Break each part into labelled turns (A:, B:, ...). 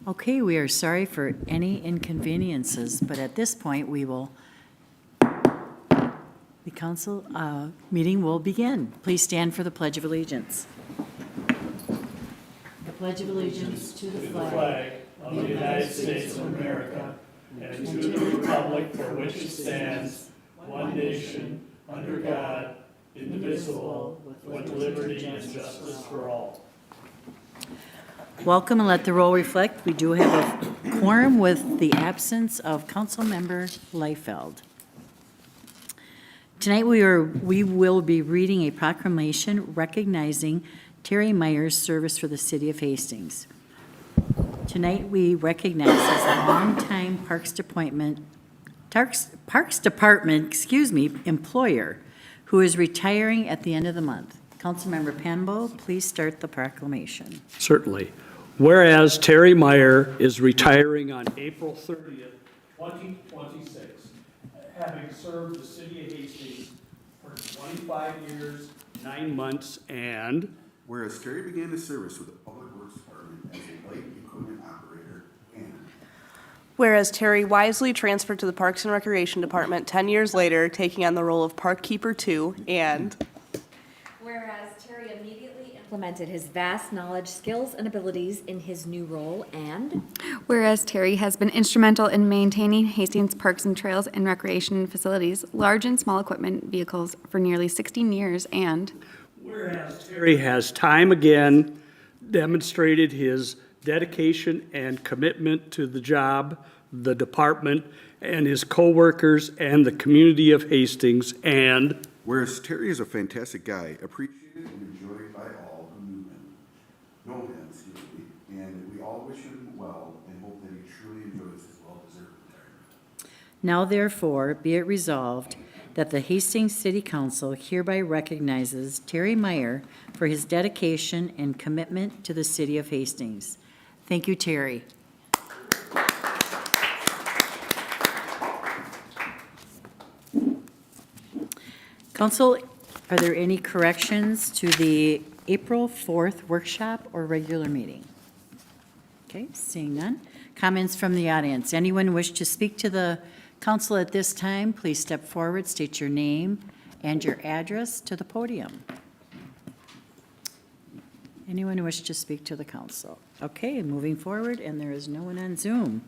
A: Okay, we are sorry for any inconveniences, but at this point, the council meeting will begin. Please stand for the Pledge of Allegiance. I pledge of allegiance to the flag
B: of the United States of America and to the republic for which it stands, one nation, under God, indivisible, with liberty and justice for all.
A: Welcome, and let the roll reflect. We do have a quorum with the absence of Councilmember Liefeld. Tonight we will be reading a proclamation recognizing Terry Meier's service for the city of Hastings. Tonight we recognize his longtime Parks Department employer who is retiring at the end of the month. Councilmember Penbo, please start the proclamation.
B: Certainly. Whereas Terry Meier is retiring on April 30th, 2026, having served the city of Hastings for 25 years, 9 months, and
C: whereas Terry began his service with the Public Works Department as a light equipment operator, and
D: whereas Terry wisely transferred to the Parks and Recreation Department 10 years later, taking on the role of Park Keeper 2, and
E: whereas Terry immediately implemented his vast knowledge, skills, and abilities in his new role, and
F: whereas Terry has been instrumental in maintaining Hastings parks and trails and recreation facilities, large and small equipment vehicles for nearly 16 years, and
B: whereas Terry has time again demonstrated his dedication and commitment to the job, the department, and his co-workers and the community of Hastings, and
C: whereas Terry is a fantastic guy, appreciated and enjoyed by all who know him, and we all wish him well and hope that he truly enjoys his well-deserved retirement.
A: Now therefore, be it resolved that the Hastings City Council hereby recognizes Terry Meier for his dedication and commitment to the city of Hastings. Thank you, Terry. Council, are there any corrections to the April 4th workshop or regular meeting? Okay, seeing none. Comments from the audience. Anyone wish to speak to the council at this time, please step forward, state your name and your address to the podium. Anyone who wishes to speak to the council? Okay, moving forward, and there is no one on Zoom.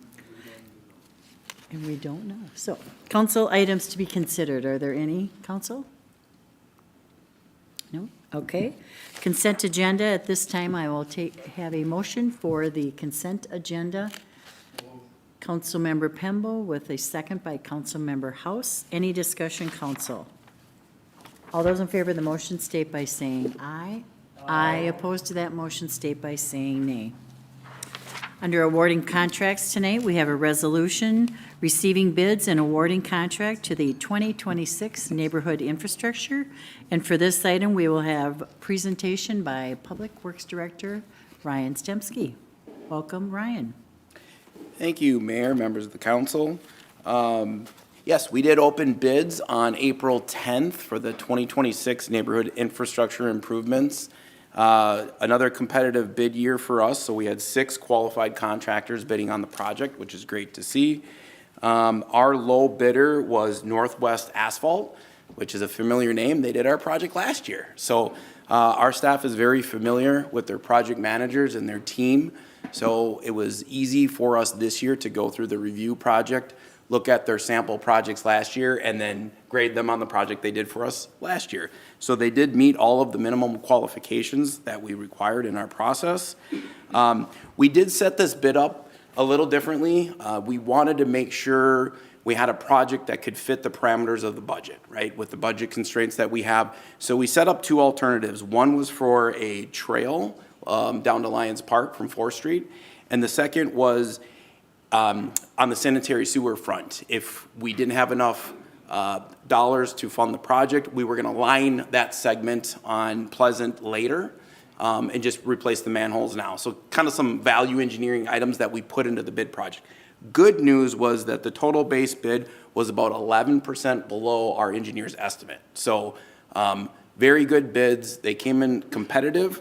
A: And we don't know. So, council items to be considered. Are there any, council? No? Okay. Consent agenda. At this time, I will have a motion for the consent agenda. Councilmember Pembo with a second by Councilmember House. Any discussion, council? All those in favor of the motion state by saying aye. Aye. Opposed to that motion state by saying nay. Under awarding contracts tonight, we have a resolution receiving bids and awarding contract to the 2026 Neighborhood Infrastructure. And for this item, we will have presentation by Public Works Director Ryan Stemsky. Welcome, Ryan.
G: Thank you, Mayor, members of the council. Yes, we did open bids on April 10th for the 2026 neighborhood infrastructure improvements. Another competitive bid year for us, so we had 6 qualified contractors bidding on the project, which is great to see. Our low bidder was Northwest Asphalt, which is a familiar name. They did our project last year. So our staff is very familiar with their project managers and their team. So it was easy for us this year to go through the review project, look at their sample projects last year, and then grade them on the project they did for us last year. So they did meet all of the minimum qualifications that we required in our process. We did set this bid up a little differently. We wanted to make sure we had a project that could fit the parameters of the budget, right, with the budget constraints that we have. So we set up 2 alternatives. One was for a trail down to Lions Park from 4th Street. And the second was on the sanitary sewer front. If we didn't have enough dollars to fund the project, we were going to line that segment on Pleasant later and just replace the manholes now. So kind of some value engineering items that we put into the bid project. Good news was that the total base bid was about 11% below our engineer's estimate. So very good bids. They came in competitive.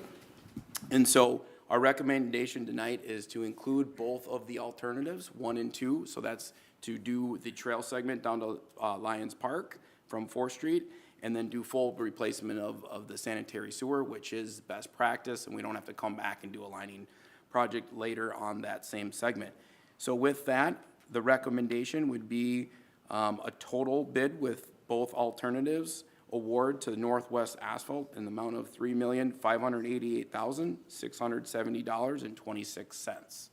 G: And so Our recommendation tonight is to include both of the alternatives, 1 and 2. So that's to do the trail segment down to Lions Park from 4th Street, and then do full replacement of the sanitary sewer, which is best practice, and we don't have to come back and do a lining project later on that same segment. So with that, the recommendation would be a total bid with both alternatives award to Northwest Asphalt in the amount of $3,588,670.26.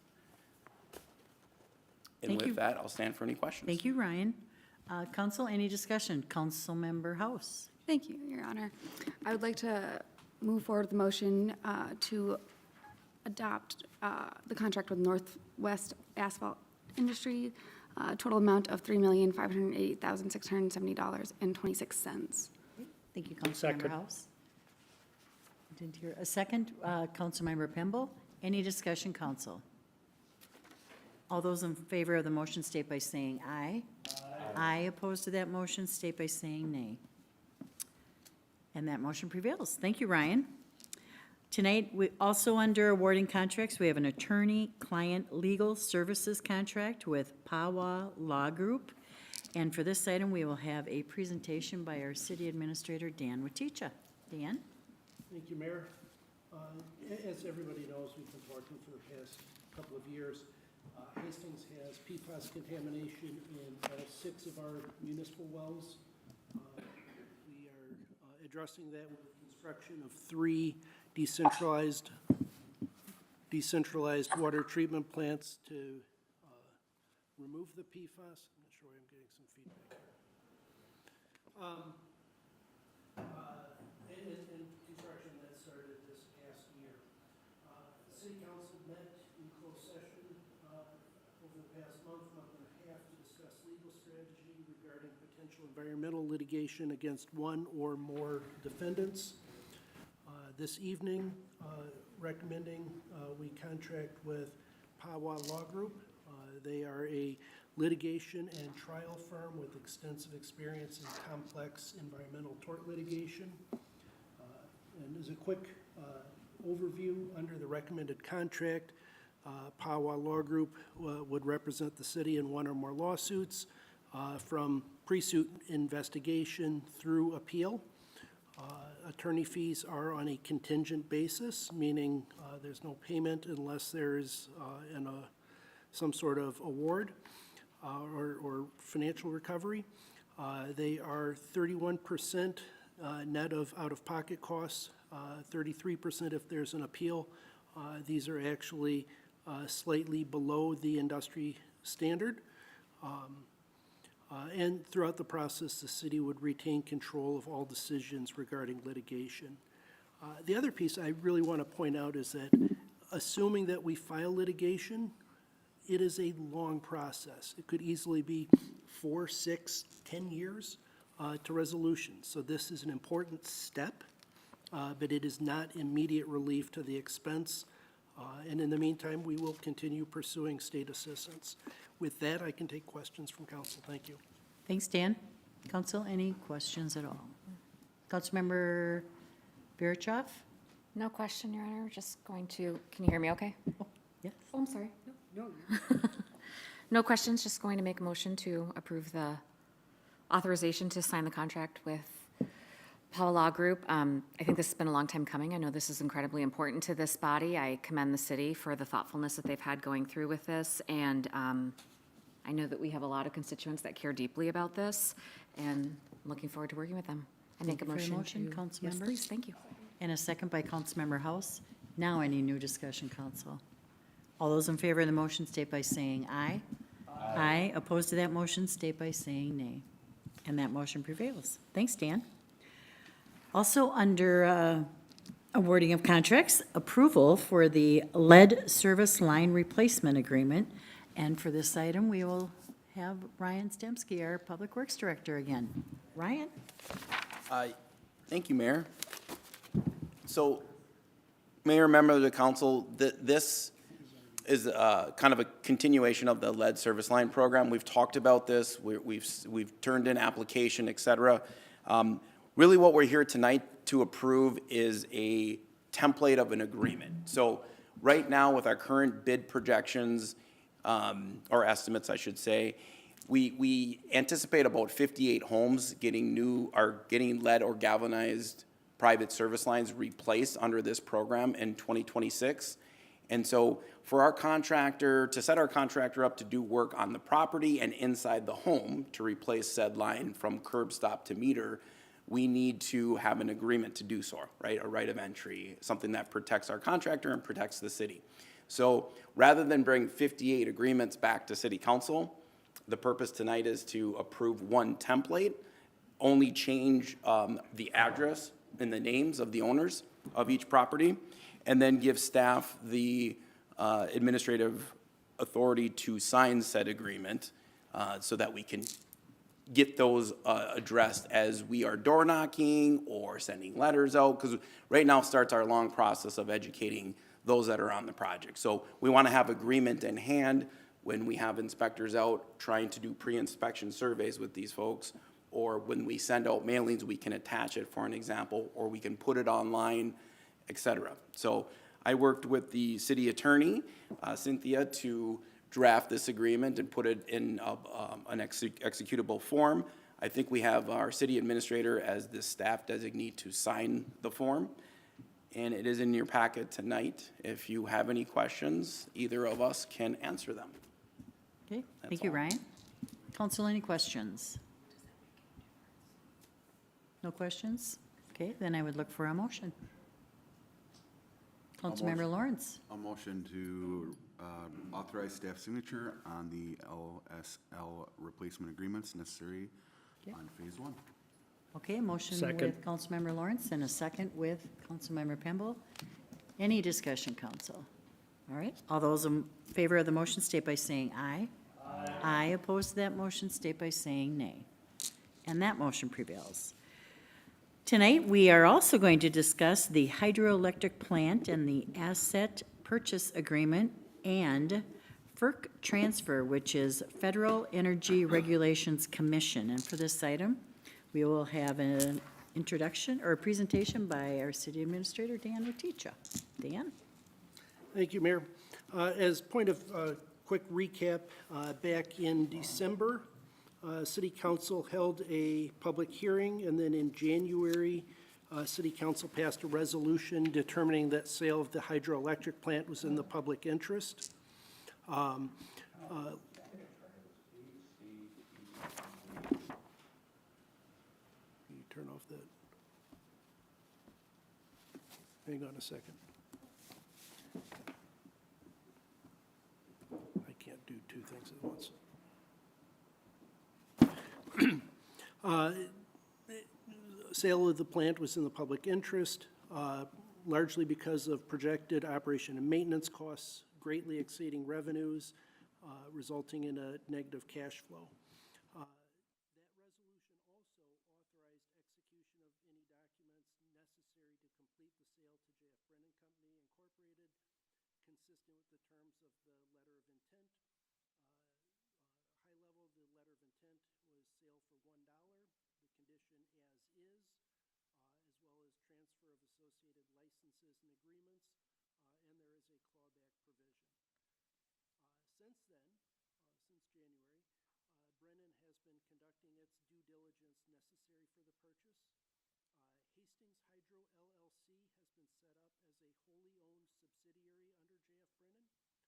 G: And
A: Thank you.
G: with that, I'll stand for any questions.
A: Thank you, Ryan. Council, any discussion? Councilmember House.
F: Thank you, Your Honor. I would like to move forward with the motion to adopt the contract with Northwest Asphalt Industry, total amount of $3,588,670.26.
A: Thank you, Councilmember
B: Second.
A: House. Didn't hear, a second, Councilmember Pemble. Any discussion, council? All those in favor of the motion state by saying aye. Aye. Opposed to that motion state by saying nay. And that motion prevails. Thank you, Ryan. Tonight, we also under awarding contracts, we have an attorney-client legal services contract with Pawa Law Group. And for this item, we will have a presentation by our city administrator, Dan Waticha. Dan?
H: Thank you, Mayor. As everybody knows, we've been working for the past couple of years. Hastings has PFAS contamination in 6 of our municipal wells. We are addressing that with the construction of 3 decentralized water treatment plants to remove the PFAS. I'm not sure why I'm getting some feedback here. And construction that started this past year. The city council met in closed session over the past month and a half to discuss legal strategy regarding potential environmental litigation against one or more defendants. This evening, recommending we contract with Pawa Law Group. They are a litigation and trial firm with extensive experience in complex environmental tort litigation. And as a quick overview, under the recommended contract, Pawa Law Group would represent the city in 1 or more lawsuits from pre-suit investigation through appeal. Attorney fees are on a contingent basis, meaning there's no payment unless there is some sort of award or financial recovery. They are 31% net of out-of-pocket costs, 33% if there's an appeal. These are actually slightly below the industry standard. And throughout the process, the city would retain control of all decisions regarding litigation. The other piece I really want to point out is that assuming that we file litigation, it is a long process. It could easily be 4, 6, 10 years to resolution. So this is an important step, but it is not immediate relief to the expense. And in the meantime, we will continue pursuing state assistance. With that, I can take questions from council. Thank you.
A: Thanks, Dan. Council, any questions at all? Councilmember Verichov?
E: No question, Your Honor. We're just going to, can you hear me okay?
A: Yes.
E: Oh, I'm sorry. No. No questions, just going to make a motion to approve the authorization to sign the contract with Pawa Law Group. I think this has been a long time coming. I know this is incredibly important to this body. I commend the city for the thoughtfulness that they've had going through with this, and I know that we have a lot of constituents that care deeply about this, and I'm looking forward to working with them. I make a
A: Thank you for
E: motion
A: your
E: to.
A: motion,
E: Yes,
A: Councilmember.
E: please, thank you.
A: And a second by Councilmember House. Now any new discussion, council? All those in favor of the motion state by saying aye. Aye. Opposed to that motion state by saying nay. And that motion prevails. Thanks, Dan. Also under awarding of contracts, approval for the lead service line replacement agreement. And for this item, we will have Ryan Stemski, our Public Works Director again. Ryan?
G: Thank you, Mayor. So, Mayor, member of the council, this is kind of a continuation of the lead service line program. We've talked about this. We've turned in application, et cetera. Really what we're here tonight to approve is a template of an agreement. So right now with our current bid projections, or estimates, I should say, we anticipate about 58 homes getting lead or galvanized private service lines replaced under this program in 2026. And so for our contractor, to set our contractor up to do work on the property and inside the home to replace said line from curb stop to meter, we need to have an agreement to do so, right? A right of entry, something that protects our contractor and protects the city. So rather than bring 58 agreements back to city council, the purpose tonight is to approve one template, only change the address and the names of the owners of each property, and then give staff the administrative authority to sign said agreement so that we can get those addressed as we are door knocking or sending letters out, because right now starts our long process of educating those that are on the project. So we want to have agreement in hand when we have inspectors out trying to do pre-inspection surveys with these folks, or when we send out mailings, we can attach it for an example, or we can put it online, et cetera. So I worked with the city attorney, Cynthia, to draft this agreement and put it in an executable form. I think we have our city administrator as the staff designee to sign the form. And it is in your packet tonight. If you have any questions, either of us can answer them.
A: Okay,
G: That's
A: thank you,
G: all.
A: Ryan. Council, any questions? No questions? Okay, then I would look for a motion. Councilmember Lawrence.
C: A motion to authorize staff signature on the LSL replacement agreements necessary
A: Okay.
C: on phase 1.
A: Okay, a motion
B: Second.
A: with Councilmember Lawrence and a second with Councilmember Pemble. Any discussion, council? All right, all those in favor of the motion state by saying aye. Aye. Opposed to that motion state by saying nay. And that motion prevails. Tonight, we are also going to discuss the hydroelectric plant and the asset purchase agreement and FERC transfer, which is Federal Energy Regulations Commission. And for this item, we will have an introduction or a presentation by our city administrator, Dan Otecha. Dan?
H: Thank you, Mayor. As point of quick recap, back in December, City Council held a public hearing, and then in January, City Council passed a resolution determining that sale of the hydroelectric plant was in the public interest. Can you turn off that? Hang on a second. I can't do two things at once. Sale of the plant was in the public interest, largely because of projected operation and maintenance costs greatly exceeding revenues, resulting in a negative cash flow. That resolution also authorized execution of any documents necessary to complete the sale to J.F. Brennan Company Incorporated, consistent with the terms of the letter of intent. High level, the letter of intent was sale for $1, the condition as is, as well as transfer of associated licenses and agreements, and there is a clawback provision. Since then, since January, Brennan has been conducting its due diligence necessary for the purchase. Hastings Hydro LLC has been set up as a wholly owned subsidiary under J.F. Brennan,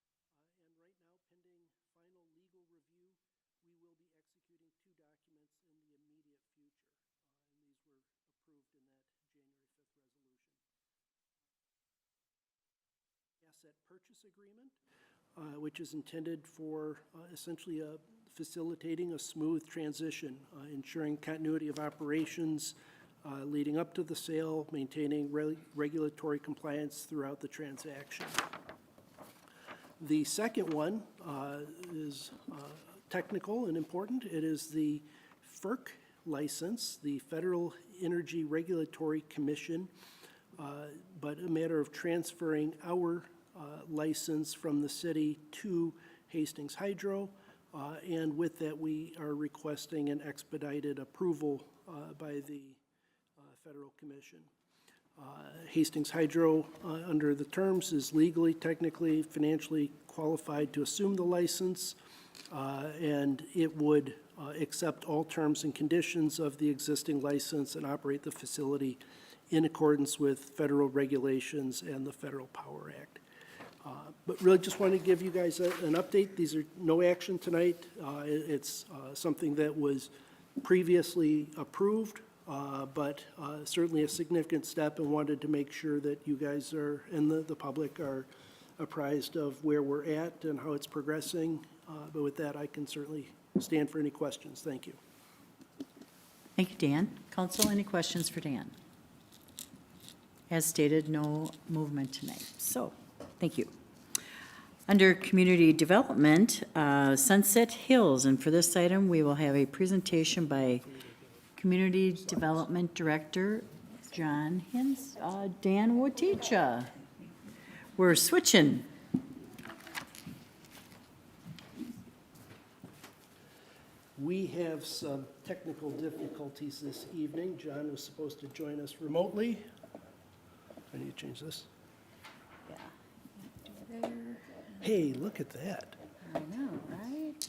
H: and right now, pending final legal review, we will be executing two documents in the immediate future, and these were approved in that January 5th resolution. Asset purchase agreement, which is intended for essentially facilitating a smooth transition, ensuring continuity of operations leading up to the sale, maintaining regulatory compliance throughout the transaction. The second one is technical and important. It is the FERC license, the Federal Energy Regulatory Commission, but a matter of transferring our license from the city to Hastings Hydro, and with that, we are requesting an expedited approval by the Federal Commission. Hastings Hydro, under the terms, is legally, technically, financially qualified to assume the license, and it would accept all terms and conditions of the existing license and operate the facility in accordance with federal regulations and the Federal Power Act. But really just wanted to give you guys an update. These are no action tonight. It's something that was previously approved, but certainly a significant step, and wanted to make sure that you guys are, and the public are apprised of where we're at and how it's progressing. But with that, I can certainly stand for any questions. Thank you.
A: Thank you, Dan. Council, any questions for Dan? As stated, no movement tonight. So, thank you. Under Community Development, Sunset Hills, and for this item, we will have a presentation by Community Development Director John Hins. Dan will teach. We're switching.
H: We have some technical difficulties this evening. John was supposed to join us remotely. I need to change this.
A: Yeah.
H: Hey, look at that.
A: I know, right?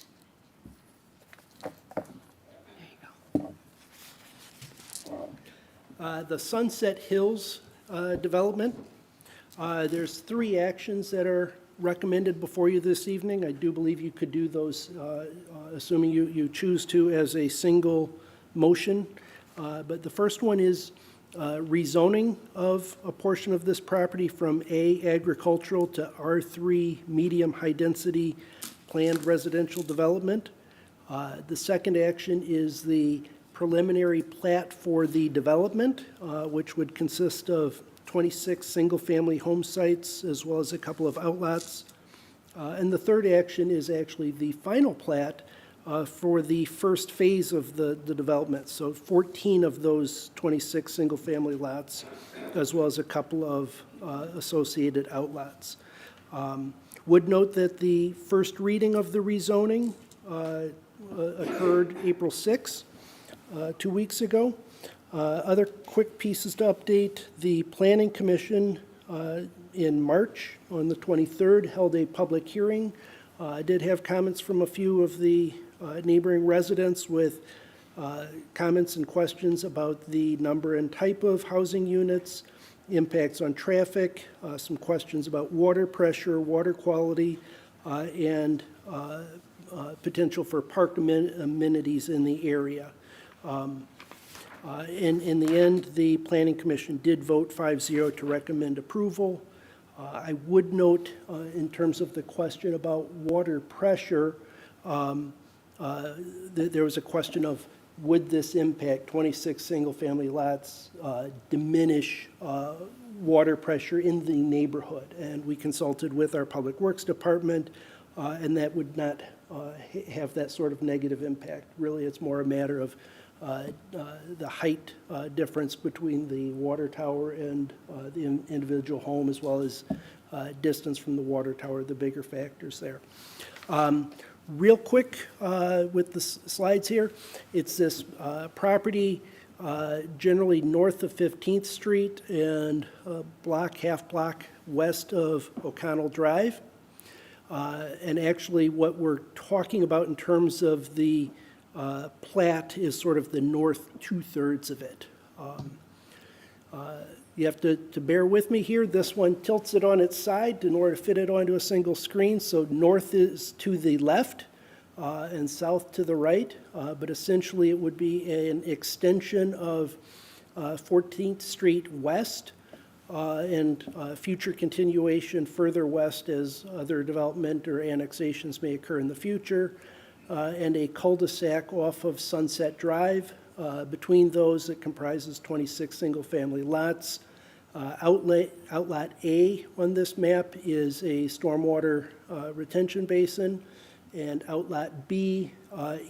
H: The Sunset Hills development. There's 3 actions that are recommended before you this evening. I do believe you could do those, assuming you choose to, as a single motion. But the first one is rezoning of a portion of this property from A, agricultural, to R3, medium high-density planned residential development. The second action is the preliminary plat for the development, which would consist of 26 single-family home sites, as well as a couple of outlots. And the third action is actually the final plat for the first phase of the development. So 14 of those 26 single-family lots, as well as a couple of associated outlots. Would note that the first reading of the rezoning occurred April 6, 2 weeks ago. Other quick pieces to update: the Planning Commission in March, on the 23rd, held a public hearing. I did have comments from a few of the neighboring residents with comments and questions about the number and type of housing units, impacts on traffic, some questions about water pressure, water quality, and potential for park amenities in the area. In the end, the Planning Commission did vote 5-0 to recommend approval. I would note, in terms of the question about water pressure, there was a question of, would this impact 26 single-family lots, diminish water pressure in the neighborhood? And we consulted with our Public Works Department, and that would not have that sort of negative impact. Really, it's more a matter of the height difference between the water tower and the individual home, as well as distance from the water tower, the bigger factors there. Real quick with the slides here, it's this property generally north of 15th Street and half block west of O'Connell Drive. And actually what we're talking about in terms of the Plat is sort of the north 2/3 of it. You have to bear with me here. This one tilts it on its side in order to fit it onto a single screen. So north is to the left and south to the right. But essentially it would be an extension of 14th Street west and future continuation further west as other development or annexations may occur in the future. And a cul-de-sac off of Sunset Drive. Between those, it comprises 26 single-family lots. Outlot A on this map is a stormwater retention basin, and Outlot B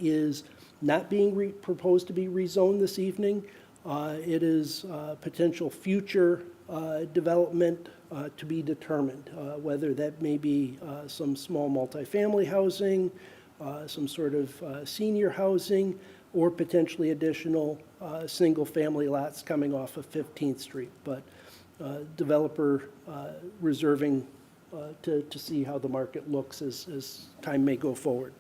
H: is not being proposed to be rezoned this evening. It is potential future development to be determined, whether that may be some small multifamily housing, some sort of senior housing, or potentially additional single-family lots coming off of 15th Street. But developer reserving to see how the market looks as time may go forward.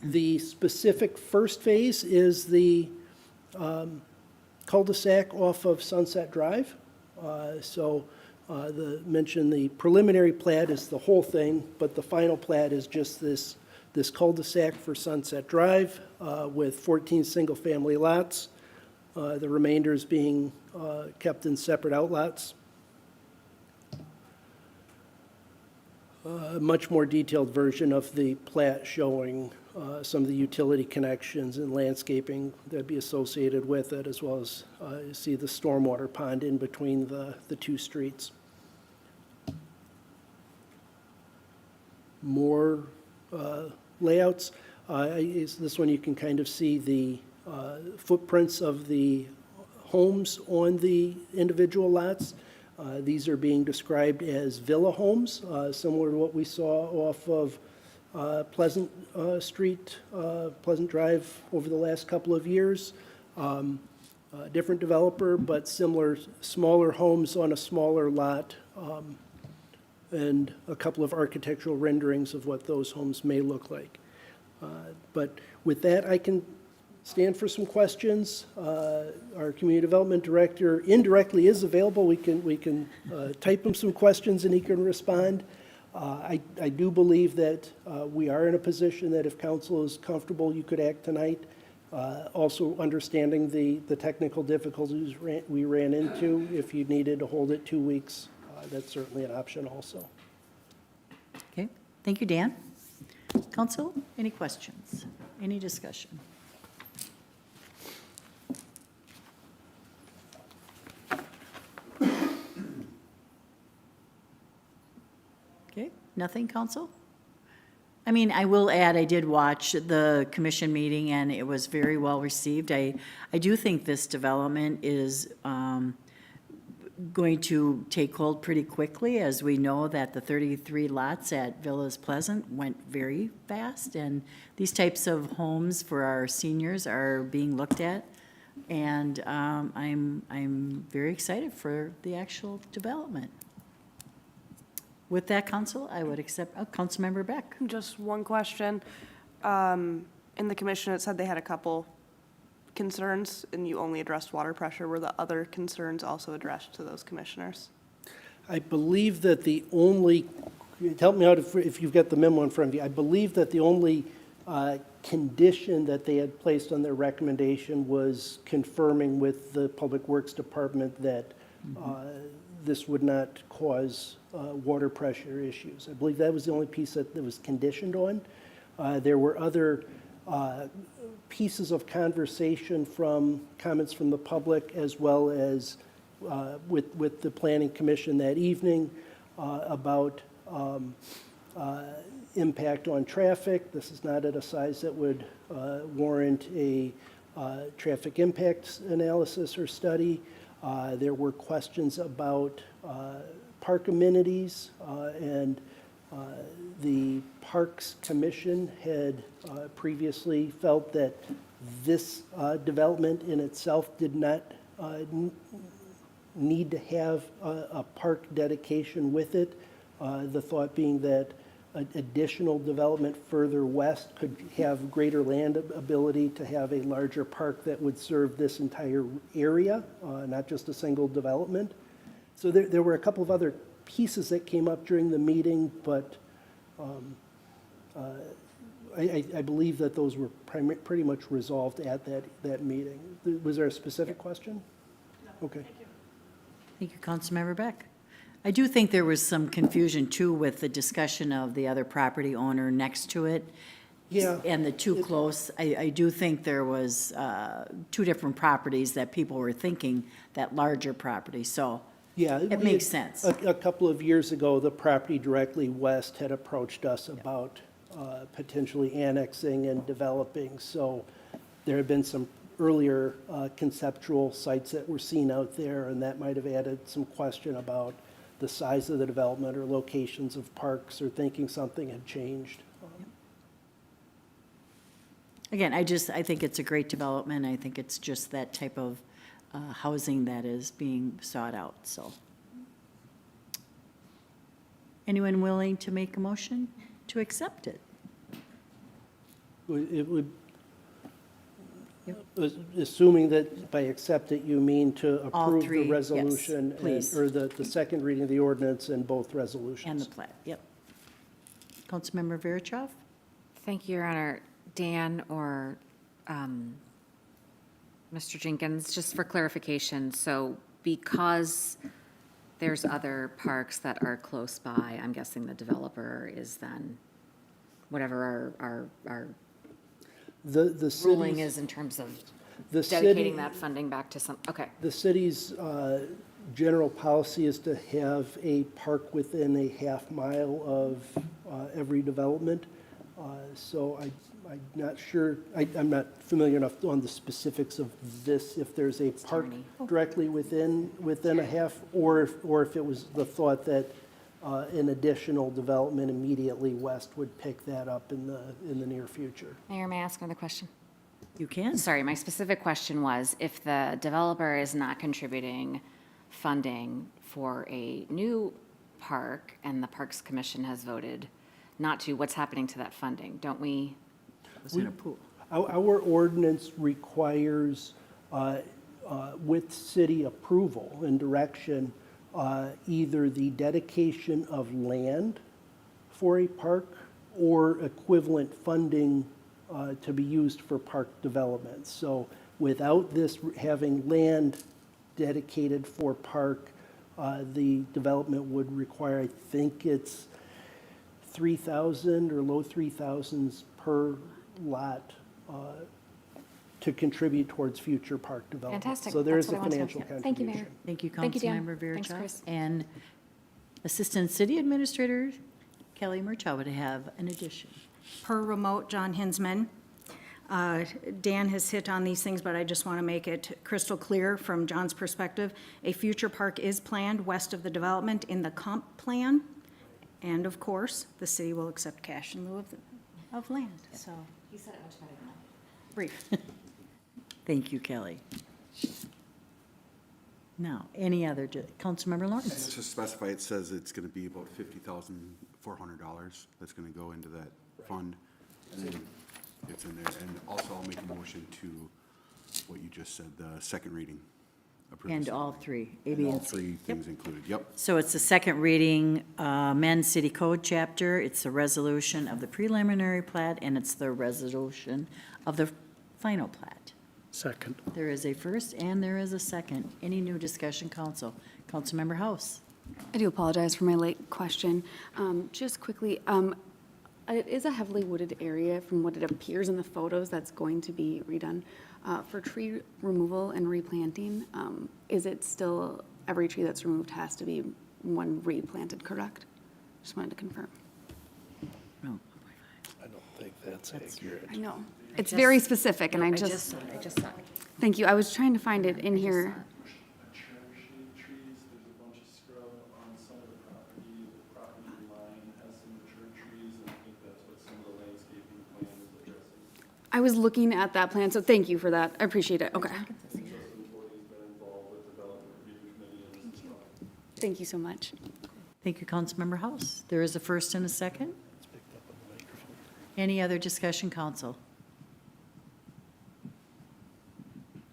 H: The specific first phase is the cul-de-sac off of Sunset Drive. Mention the preliminary plat is the whole thing, but the final plat is just this cul-de-sac for Sunset Drive with 14 single-family lots. The remainder is being kept in separate outlots. A much more detailed version of the plat showing some of the utility connections and landscaping that'd be associated with it, as well as you see the stormwater pond in between the two streets. More layouts. This one you can kind of see the footprints of the homes on the individual lots. These are being described as villa homes, similar to what we saw off of Pleasant Street, Pleasant Drive over the last couple of years. Different developer, but similar, smaller homes on a smaller lot, and a couple of architectural renderings of what those homes may look like. But with that, I can stand for some questions. Our community development director indirectly is available. We can type him some questions and he can respond. I do believe that we are in a position that if council is comfortable, you could act tonight. Also understanding the technical difficulties we ran into, if you needed to hold it 2 weeks, that's certainly an option also.
A: Okay, thank you, Dan. Council, any questions? Any discussion? Okay, nothing, council? I mean, I will add, I did watch the commission meeting and it was very well received. I do think this development is going to take hold pretty quickly, as we know that the 33 lots at Villas Pleasant went very fast, and these types of homes for our seniors are being looked at. And I'm very excited for the actual development. With that, council, I would accept, Councilmember Beck.
D: Just one question. In the commission, it said they had a couple concerns, and you only addressed water pressure. Were the other concerns also addressed to those commissioners?
H: I believe that the only, help me out if you've got the memo in front of you. I believe that the only condition that they had placed on their recommendation was confirming with the Public Works Department that this would not cause water pressure issues. I believe that was the only piece that was conditioned on. There were other pieces of conversation from comments from the public, as well as with the Planning Commission that evening about impact on traffic. This is not at a size that would warrant a traffic impact analysis or study. There were questions about park amenities, and the Parks Commission had previously felt that this development in itself did not need to have a park dedication with it. The thought being that additional development further west could have greater land ability to have a larger park that would serve this entire area, not just a single development. So there were a couple of other pieces that came up during the meeting, but I believe that those were pretty much resolved at that meeting. Was there a specific question? No. Okay.
A: Thank you, Councilmember Beck. I do think there was some confusion too with the discussion of the other property owner next to it.
H: Yeah.
A: And the too close. I do think there was two different properties that people were thinking, that larger property, so
H: Yeah.
A: it makes sense.
H: A couple of years ago, the property directly west had approached us about potentially annexing and developing. So there had been some earlier conceptual sites that were seen out there, and that might have added some question about the size of the development or locations of parks, or thinking something had changed.
A: Again, I think it's a great development. I think it's just that type of housing that is being sought out, so. Anyone willing to make a motion to accept it?
H: It would,
A: Yep.
H: assuming that by accept it, you mean to
A: All
H: approve
A: three,
H: the
A: yes,
H: resolution, and-
A: please.
H: or the second reading of the ordinance and both resolutions.
A: And the plat, yep. Councilmember Verichov?
E: Thank you, Your Honor. Dan or Mr. Jenkins, just for clarification, so because there's other parks that are close by, I'm guessing the developer is then, whatever our
H: The
E: ruling
H: city's,
E: is in terms of
H: the
E: dedicating
H: city,
E: that funding back to some, okay.
H: the city's general policy is to have a park within a half mile of every development. So I'm not sure, I'm not familiar enough on the specifics of this, if there's a park
E: tiny.
H: directly within a half, or if it was the thought that an additional development immediately west would pick that up in the near future.
E: Mayor, may I ask another question?
A: You can.
E: Sorry, my specific question was, if the developer is not contributing funding for a new park and the Parks Commission has voted not to, what's happening to that funding? Don't we?
A: Was in a pool.
H: Our ordinance requires, with city approval and direction, either the dedication of land for a park or equivalent funding to be used for park development. So without this having land dedicated for park, the development would require, I think it's 3,000 or low 3,000s per lot to contribute towards future park development.
E: Fantastic.
H: So there is
E: That's
H: a
E: what I wanted to
H: financial
E: know.
H: contribution.
E: Thank you, Mayor.
A: Thank you,
E: Thank you, Dan.
A: Councilmember
E: Thanks,
A: Verichov.
E: Chris.
A: And Assistant City Administrator Kelly Murchow would have an addition.
I: Per remote, John Hinsman. Dan has hit on these things, but I just want to make it crystal clear from John's perspective. A future park is planned west of the development in the comp plan. And of course, the city will accept cash in lieu of land, so.
E: He said it much better than I.
I: Brief.
A: Thank you, Kelly. Now, any other, Councilmember
C: And
A: Lawrence?
C: to specify, it says it's gonna be about $50,400 that's gonna go into that fund. And then it's in there, and also I'll make a motion to what you just said, the second reading. Approve the
A: And
C: second
A: all
C: reading.
A: three, A,
C: And
A: B,
C: all
A: and C.
C: three
A: Yep.
C: things included, yep.
A: So it's the second reading, amend city code chapter, it's the resolution of the preliminary plat, and it's the resolution of the final plat.
B: Second.
A: There is a first and there is a second. Any new discussion, council? Councilmember House?
F: I do apologize for my late question. Just quickly, it is a heavily wooded area from what it appears in the photos that's going to be redone. For tree removal and replanting, is it still, every tree that's removed has to be one replanted, correct? Just wanted to confirm.
A: No.
H: I don't think that's accurate.
F: I know. It's very specific, and I
E: I just
F: just,
E: saw it, I just saw it.
F: thank you. I was trying to find it in here.
J: Mature shade trees, there's a bunch of scrub on some of the property line has some mature trees, and I think that's what some of the landscaping plan is addressing.
F: I was looking at that plan, so thank you for that. I appreciate it. Okay.
J: Justin Forty's been involved with development review committee and this as well.
F: Thank you so much.
A: Thank you, Councilmember House. There is a first and a second. Any other discussion, council?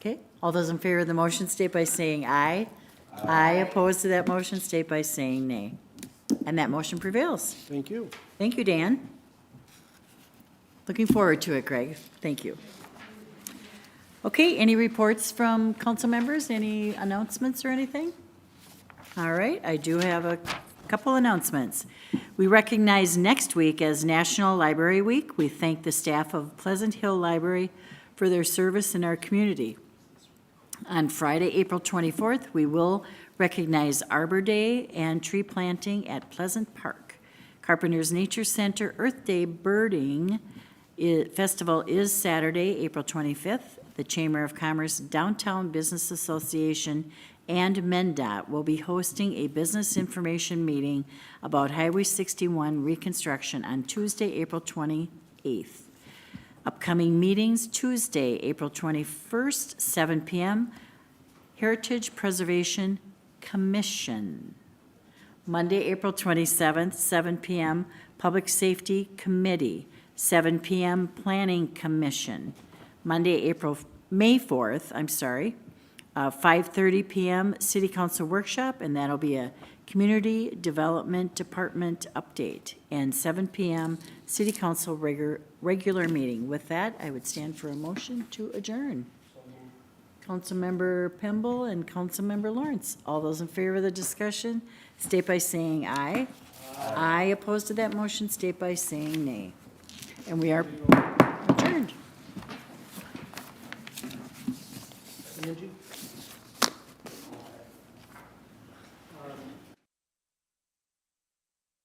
A: Okay, all those in favor of the motion state by saying aye. Aye. Opposed to that motion state by saying nay. And that motion prevails.
H: Thank you.
A: Thank you, Dan. Looking forward to it, Greg. Thank you. Okay, any reports from council members? Any announcements or anything? All right, I do have a couple announcements. We recognize next week as National Library Week. We thank the staff of Pleasant Hill Library for their service in our community. On Friday, April 24th, we will recognize Arbor Day and tree planting at Pleasant Park. Carpenter's Nature Center Earth Day Birding Festival is Saturday, April 25th. The Chamber of Commerce Downtown Business Association and MnDOT will be hosting a business information meeting about Highway 61 reconstruction on Tuesday, April 28th. Upcoming meetings, Tuesday, April 21st, 7 PM, Heritage Preservation Commission. Monday, April 27th, 7 PM, Public Safety Committee, 7 PM, Planning Commission. Monday, May 4th, 5:30 PM, City Council Workshop, and that'll be a Community Development Department update. And 7 PM, City Council regular meeting. With that, I would stand for a motion to adjourn. Councilmember Pemble and Councilmember Lawrence. All those in favor of the discussion, state by saying aye. Aye. Opposed to that motion, state by saying nay. And we are adjourned.
B: Angie?